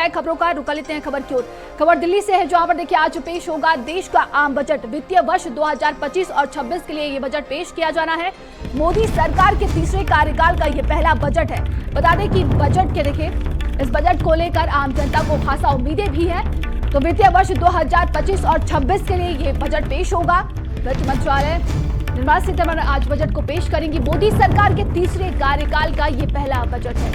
जाए खबरों का, रुका लेते हैं खबर की ओर। खबर दिल्ली से है, जहां पर देखिए आज पेश होगा देश का आम बजट। वित्तीय वर्ष 2025 और 26 के लिए ये बजट पेश किया जाना है। मोदी सरकार के तीसरे कार्यकाल का ये पहला बजट है। बता दें कि बजट के देखिए इस बजट को लेकर आम जनता को खासा उम्मीदें भी है। तो वित्तीय वर्ष 2025 और 26 के लिए ये बजट पेश होगा। वित्त मंत्रालय निर्मला सीतारमण आज बजट को पेश करेंगी। मोदी सरकार के तीसरे कार्यकाल का ये पहला बजट है।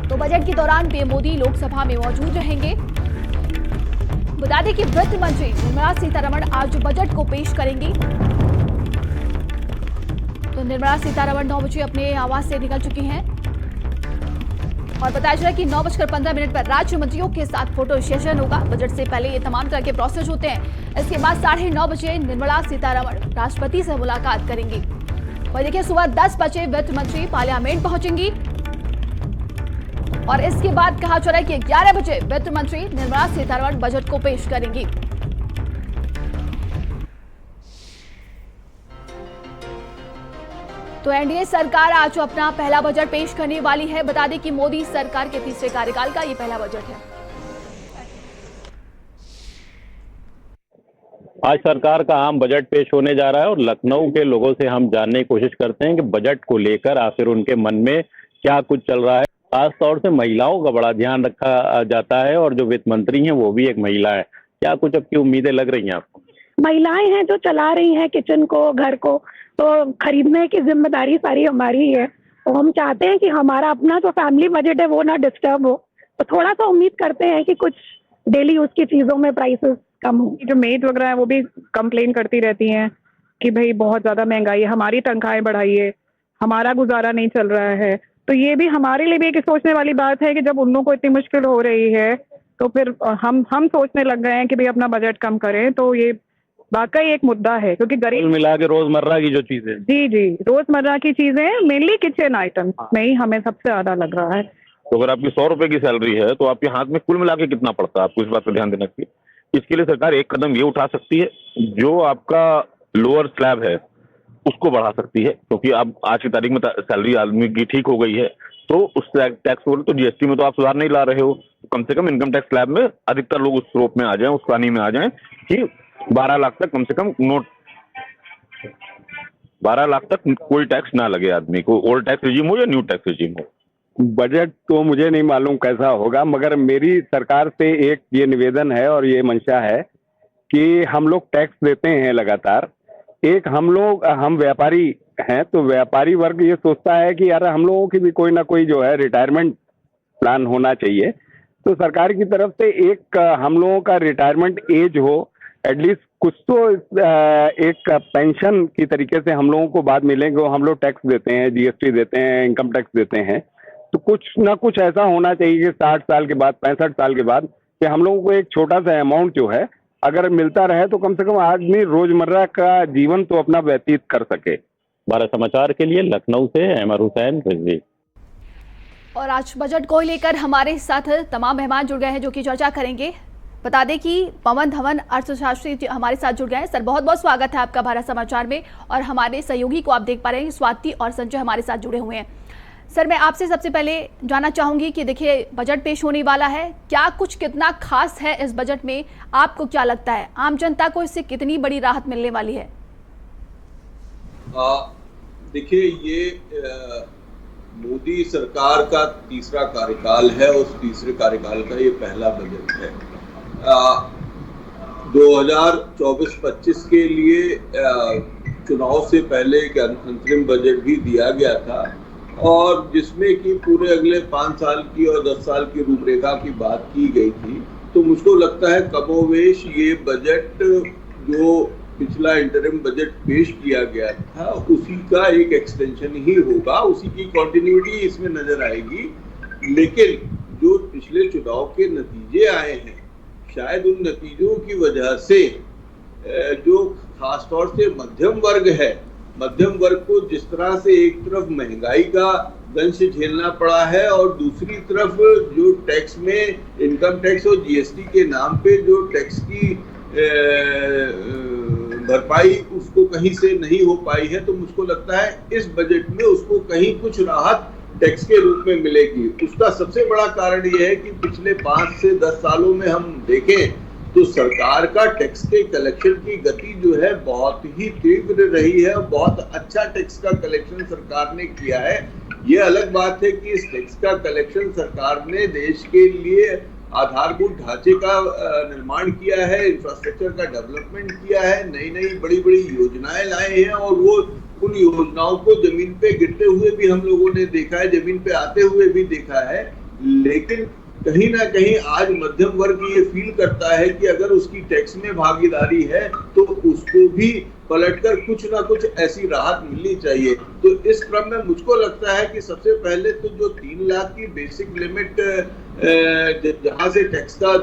तो बजट के दौरान पीएम मोदी लोकसभा में मौजूद रहेंगे। बता दें कि वित्त मंत्री निर्मला सीतारमण आज बजट को पेश करेंगी। तो निर्मला सीतारमण 9 बजे अपने आवास से निकल चुकी हैं और बताया जा रहा है कि 9:15 पर राज्य मंत्रियों के साथ फोटो सेशन होगा। बजट से पहले ये तमाम तरह के प्रोसेस होते हैं। इसके बाद 9:30 बजे निर्मला सीतारमण राष्ट्रपति से मुलाकात करेंगी। और देखिए सुबह 10 बजे वित्त मंत्री पार्लियामेंट पहुंचेंगी और इसके बाद कहा जा रहा है कि 11 बजे वित्त मंत्री निर्मला सीतारमण बजट को पेश करेंगी। तो एनडीए सरकार आज अपना पहला बजट पेश करने वाली है। बता दें कि मोदी सरकार के तीसरे कार्यकाल का ये पहला बजट है। आज सरकार का आम बजट पेश होने जा रहा है और लखनऊ के लोगों से हम जानने की कोशिश करते हैं कि बजट को लेकर आखिर उनके मन में क्या कुछ चल रहा है। खासतौर से महिलाओं का बड़ा ध्यान रखा जाता है और जो वित्त मंत्री हैं वो भी एक महिला है। क्या कुछ अब की उम्मीदें लग रही हैं आपको? महिलाएं हैं जो चला रही हैं किचन को, घर को, तो खरीदने की जिम्मेदारी सारी हमारी है। तो हम चाहते हैं कि हमारा अपना जो फैमिली बजट है वो ना डिस्टर्ब हो। तो थोड़ा सा उम्मीद करते हैं कि कुछ डेली यूज की चीजों में प्राइसेस कम हो। जो मेड वगैरह है वो भी कंप्लेन करती रहती हैं कि भाई बहुत ज्यादा महंगाई है, हमारी तनख्वाहें बढ़ाइए, हमारा गुजारा नहीं चल रहा है। तो ये भी हमारे लिए भी एक सोचने वाली बात है कि जब उन लोगों को इतनी मुश्किल हो रही है तो फिर हम सोचने लग गए हैं कि भाई अपना बजट कम करें। तो ये वाकई एक मुद्दा है क्योंकि गरीब मिला के रोजमर्रा की जो चीजें जी रोजमर्रा की चीजें मेनली किचन आइटम में ही हमें सबसे ज्यादा लग रहा है। तो अगर आपकी 100 रुपए की सैलरी है तो आपके हाथ में कुल मिला के कितना पड़ता है, आपको इस बात पर ध्यान देना चाहिए। इसके लिए सरकार एक कदम ये उठा सकती है, जो आपका लोअर स्लैब है उसको बढ़ा सकती है, क्योंकि अब आज की तारीख में सैलरी आदमी की ठीक हो गई है तो उस टैक्स को तो जीएसटी में तो आप सुधार नहीं ला रहे हो। कम से कम इनकम टैक्स स्लैब में अधिकतर लोग उस स्रोत में आ जाएं, उस पानी में आ जाएं कि 12 लाख तक कम से कम 12 लाख तक कोई टैक्स ना लगे आदमी को, ओल्ड टैक्स रिजीम हो या न्यू टैक्स रिजीम हो। बजट तो मुझे नहीं मालूम कैसा होगा, मगर मेरी सरकार से एक ये निवेदन है और ये मंशा है कि हम लोग टैक्स देते हैं लगातार। एक हम व्यापारी हैं तो व्यापारी वर्ग ये सोचता है कि यार हम लोगों की भी कोई ना कोई जो है रिटायरमेंट प्लान होना चाहिए। तो सरकार की तरफ से एक हम लोगों का रिटायरमेंट एज हो, एटलीस्ट कुछ तो एक पेंशन की तरीके से हम लोगों को बाद मिलेंगे। हम लोग टैक्स देते हैं, जीएसटी देते हैं, इनकम टैक्स देते हैं, तो कुछ ना कुछ ऐसा होना चाहिए कि 60 साल के बाद 65 साल के बाद कि हम लोगों को एक छोटा सा अमाउंट जो है अगर मिलता रहे तो कम से कम आदमी रोजमर्रा का जीवन तो अपना व्यतीत कर सके। भारत समाचार के लिए लखनऊ से अहमद हुसैन रिजवी। और आज बजट को लेकर हमारे साथ तमाम मेहमान जुड़ गए हैं जो कि चर्चा करेंगे। बता दें कि पवन धवन अर्थशास्त्री हमारे साथ जुड़ गए हैं। सर बहुत बहुत स्वागत है आपका भारत समाचार में। और हमारे सहयोगी को आप देख पा रहे हैं, स्वाति और संजय हमारे साथ जुड़े हुए हैं। सर मैं आपसे सबसे पहले जानना चाहूंगी कि देखिए बजट पेश होने वाला है, क्या कुछ कितना खास है इस बजट में, आपको क्या लगता है आम जनता को इससे कितनी बड़ी राहत मिलने वाली है? देखिए ये मोदी सरकार का तीसरा कार्यकाल है, उस तीसरे कार्यकाल का ये पहला बजट है। 2024-25 के लिए चुनाव से पहले एक अंतरिम बजट भी दिया गया था और जिसमें कि पूरे अगले 5 साल की और 10 साल की रूपरेखा की बात की गई थी। तो मुझको लगता है कमोवेश ये बजट जो पिछला इंटरिम बजट पेश किया गया था उसी का एक एक्सटेंशन ही होगा, उसी की कंटिन्यूटी इसमें नजर आएगी। लेकिन जो पिछले चुनाव के नतीजे आए हैं, शायद उन नतीजों की वजह से जो खासतौर से मध्यम वर्ग है, मध्यम वर्ग को जिस तरह से एक तरफ महंगाई का दंश झेलना पड़ा है और दूसरी तरफ जो टैक्स में इनकम टैक्स और जीएसटी के नाम पे जो टैक्स की भरपाई उसको कहीं से नहीं हो पाई है, तो मुझको लगता है इस बजट में उसको कहीं कुछ राहत टैक्स के रूप में मिलेगी। उसका सबसे बड़ा कारण यह है कि पिछले 5 से 10 सालों में हम देखें तो सरकार का टैक्स के कलेक्शन की गति जो है बहुत ही तीव्र रही है और बहुत अच्छा टैक्स का कलेक्शन सरकार ने किया है। ये अलग बात है कि इस टैक्स का कलेक्शन सरकार ने देश के लिए आधारभूत ढांचे का निर्माण किया है, इंफ्रास्ट्रक्चर का डेवलपमेंट किया है, नई नई बड़ी बड़ी योजनाएं लाए हैं और वो उन योजनाओं को जमीन पे गिरते हुए भी हम लोगों ने देखा है, जमीन पे आते हुए भी देखा है। लेकिन कहीं ना कहीं आज मध्यम वर्ग ये फील करता है कि अगर उसकी टैक्स में भागीदारी है तो उसको भी पलटकर कुछ ना कुछ ऐसी राहत मिलनी चाहिए। तो इस क्रम में मुझको लगता है कि सबसे पहले तो जो 3 लाख की बेसिक लिमिट जहां से टैक्स का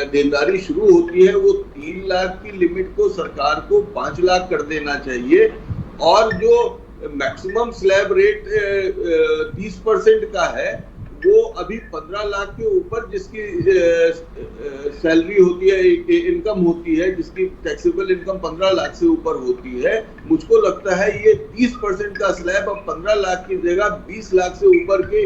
देनदारी शुरू होती है वो 3 लाख की लिमिट को सरकार को 5 लाख कर देना चाहिए और जो मैक्सिमम स्लैब रेट 30% का है वो अभी 15 लाख के ऊपर जिसकी सैलरी होती है, इनकम होती है, जिसकी टैक्सेबल इनकम 15 लाख से ऊपर होती है, मुझको लगता है ये 30% का स्लैब अब 15 लाख की जगह 20 लाख से ऊपर के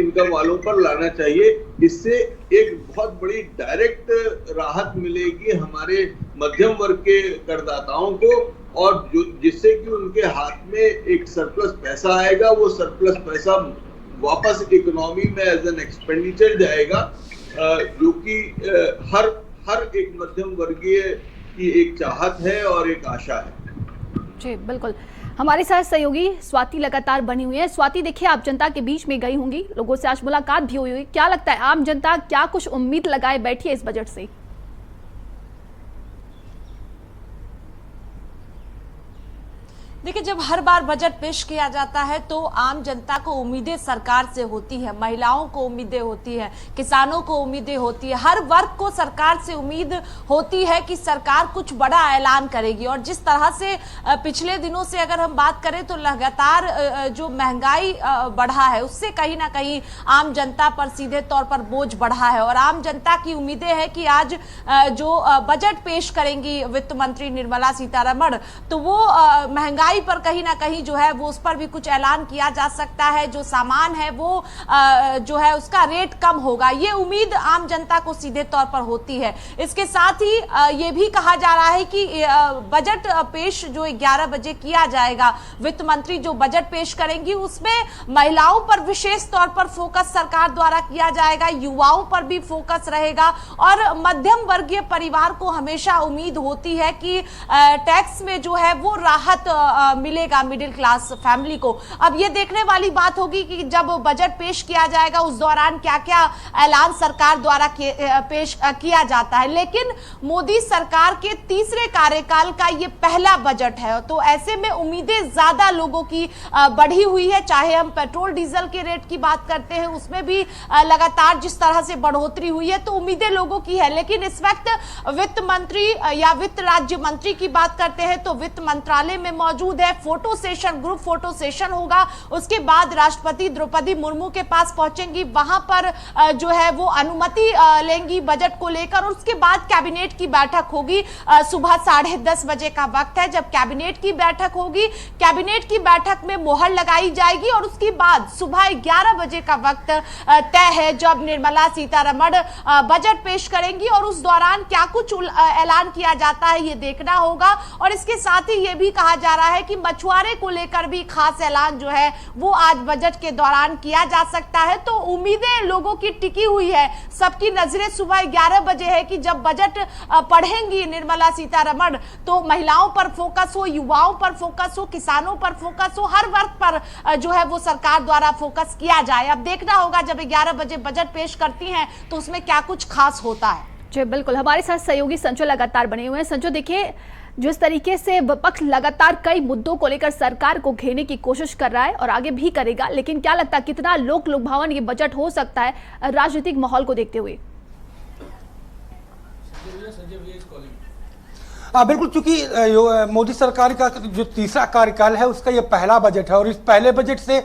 इनकम वालों पर लाना चाहिए। इससे एक बहुत बड़ी डायरेक्ट राहत मिलेगी हमारे मध्यम वर्ग के करदाताओं को और जिससे कि उनके हाथ में एक सरप्लस पैसा आएगा, वो सरप्लस पैसा वापस इकोनॉमी में एज एन एक्सपेंडिचर जाएगा, जो कि हर एक मध्यम वर्गीय की एक चाहत है और एक आशा है। जी बिल्कुल, हमारे साथ सहयोगी स्वाति लगातार बनी हुई है। स्वाति, देखिए आप जनता के बीच में गई होंगी, लोगों से आज मुलाकात भी हुई, क्या लगता है आम जनता क्या कुछ उम्मीद लगाए बैठी है इस बजट से? देखिए, जब हर बार बजट पेश किया जाता है तो आम जनता को उम्मीदें सरकार से होती है, महिलाओं को उम्मीदें होती है, किसानों को उम्मीदें होती है, हर वर्ग को सरकार से उम्मीद होती है कि सरकार कुछ बड़ा ऐलान करेगी। और जिस तरह से पिछले दिनों से अगर हम बात करें तो लगातार जो महंगाई बढ़ा है उससे कहीं ना कहीं आम जनता पर सीधे तौर पर बोझ बढ़ा है और आम जनता की उम्मीदें है कि आज जो बजट पेश करेंगी वित्त मंत्री निर्मला सीतारमण, तो वो महंगाई पर कहीं ना कहीं जो है वो उस पर भी कुछ ऐलान किया जा सकता है, जो सामान है वो जो है उसका रेट कम होगा, ये उम्मीद आम जनता को सीधे तौर पर होती है। इसके साथ ही ये भी कहा जा रहा है कि बजट पेश जो 11 बजे किया जाएगा, वित्त मंत्री जो बजट पेश करेंगी उसमें महिलाओं पर विशेष तौर पर फोकस सरकार द्वारा किया जाएगा, युवाओं पर भी फोकस रहेगा और मध्यम वर्गीय परिवार को हमेशा उम्मीद होती है कि टैक्स में जो है वो राहत मिलेगा मिडिल क्लास फैमिली को। अब ये देखने वाली बात होगी कि जब बजट पेश किया जाएगा उस दौरान क्या क्या ऐलान सरकार द्वारा पेश किया जाता है। लेकिन मोदी सरकार के तीसरे कार्यकाल का ये पहला बजट है तो ऐसे में उम्मीदें ज्यादा लोगों की बढ़ी हुई है। चाहे हम पेट्रोल डीजल के रेट की बात करते हैं उसमें भी लगातार जिस तरह से बढ़ोतरी हुई है तो उम्मीदें लोगों की है। लेकिन इस वक्त वित्त मंत्री या वित्त राज्य मंत्री की बात करते हैं तो वित्त मंत्रालय में मौजूद है, photo session, group photo session होगा, उसके बाद राष्ट्रपति द्रौपदी मुर्मू के पास पहुंचेंगी, वहां पर जो है वो अनुमति लेंगी बजट को लेकर। उसके बाद कैबिनेट की बैठक होगी, सुबह 10:30 बजे का वक्त है जब कैबिनेट की बैठक होगी। कैबिनेट की बैठक में मोहर लगाई जाएगी और उसके बाद सुबह 11 बजे का वक्त तय है जब निर्मला सीतारमण बजट पेश करेंगी और उस दौरान क्या कुछ ऐलान किया जाता है ये देखना होगा। और इसके साथ ही ये भी कहा जा रहा है कि मछुआरे को लेकर भी खास ऐलान जो है वो आज बजट के दौरान किया जा सकता है। तो उम्मीदें लोगों की टिकी हुई है, सबकी नजरें सुबह 11 बजे है कि जब बजट पढ़ेंगी निर्मला सीतारमण तो महिलाओं पर फोकस हो, युवाओं पर फोकस हो, किसानों पर फोकस हो, हर वर्ग पर जो है वो सरकार द्वारा फोकस किया जाए। अब देखना होगा जब 11 बजे बजट पेश करती हैं तो उसमें क्या कुछ खास होता है। जी बिल्कुल, हमारे साथ सहयोगी संजो लगातार बने हुए हैं। संजो, देखिए जिस तरीके से विपक्ष लगातार कई मुद्दों को लेकर सरकार को घेरने की कोशिश कर रहा है और आगे भी करेगा, लेकिन क्या लगता है कितना लोक लुभावन ये बजट हो सकता है राजनीतिक माहौल को देखते हुए? बिल्कुल, चूंकि मोदी सरकार का जो तीसरा कार्यकाल है उसका ये पहला बजट है और इस पहले बजट से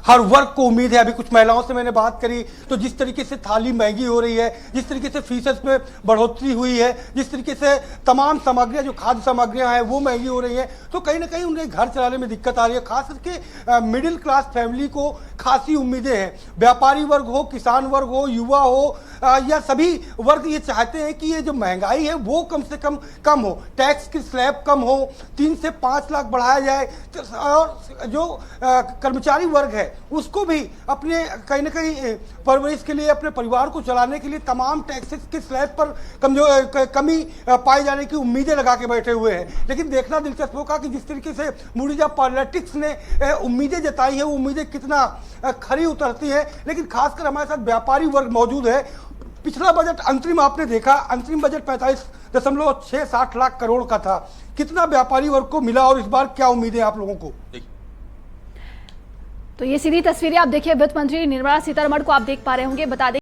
हर वर्ग को उम्मीद है। अभी कुछ महिलाओं से मैंने बात करी तो जिस तरीके से थाली महंगी हो रही है, जिस तरीके से फीसद में बढ़ोतरी हुई है, जिस तरीके से तमाम सामग्रियां जो खाद्य सामग्रियां हैं वो महंगी हो रही हैं, तो कहीं ना कहीं उन्हें घर चलाने में दिक्कत आ रही है। खास करके मिडिल क्लास फैमिली को खासी उम्मीदें हैं। व्यापारी वर्ग हो, किसान वर्ग हो, युवा हो या सभी वर्ग ये चाहते हैं कि ये जो महंगाई है वो कम से कम हो, टैक्स की स्लैब कम हो, 3 से 5 लाख बढ़ाया जाए और जो कर्मचारी वर्ग है उसको भी अपने कहीं ना कहीं परवरिश के लिए, अपने परिवार को चलाने के लिए तमाम टैक्सेस के स्लैब पर कमी पाए जाने की उम्मीदें लगा के बैठे हुए हैं। लेकिन देखना दिलचस्प होगा कि जिस तरीके से मूडीज पॉलिटिक्स ने उम्मीदें जताई है वो उम्मीदें कितना खरी उतरती है। लेकिन खासकर हमारे साथ व्यापारी वर्ग मौजूद है। पिछला बजट अंतरिम आपने देखा, अंतरिम बजट 45.67 लाख करोड़ का था। कितना व्यापारी वर्ग को मिला और इस बार क्या उम्मीदें आप लोगों को? तो ये सीधी तस्वीरें आप देखिए वित्त मंत्री निर्मला सीतारमण को आप देख पा रहे होंगे। बता दें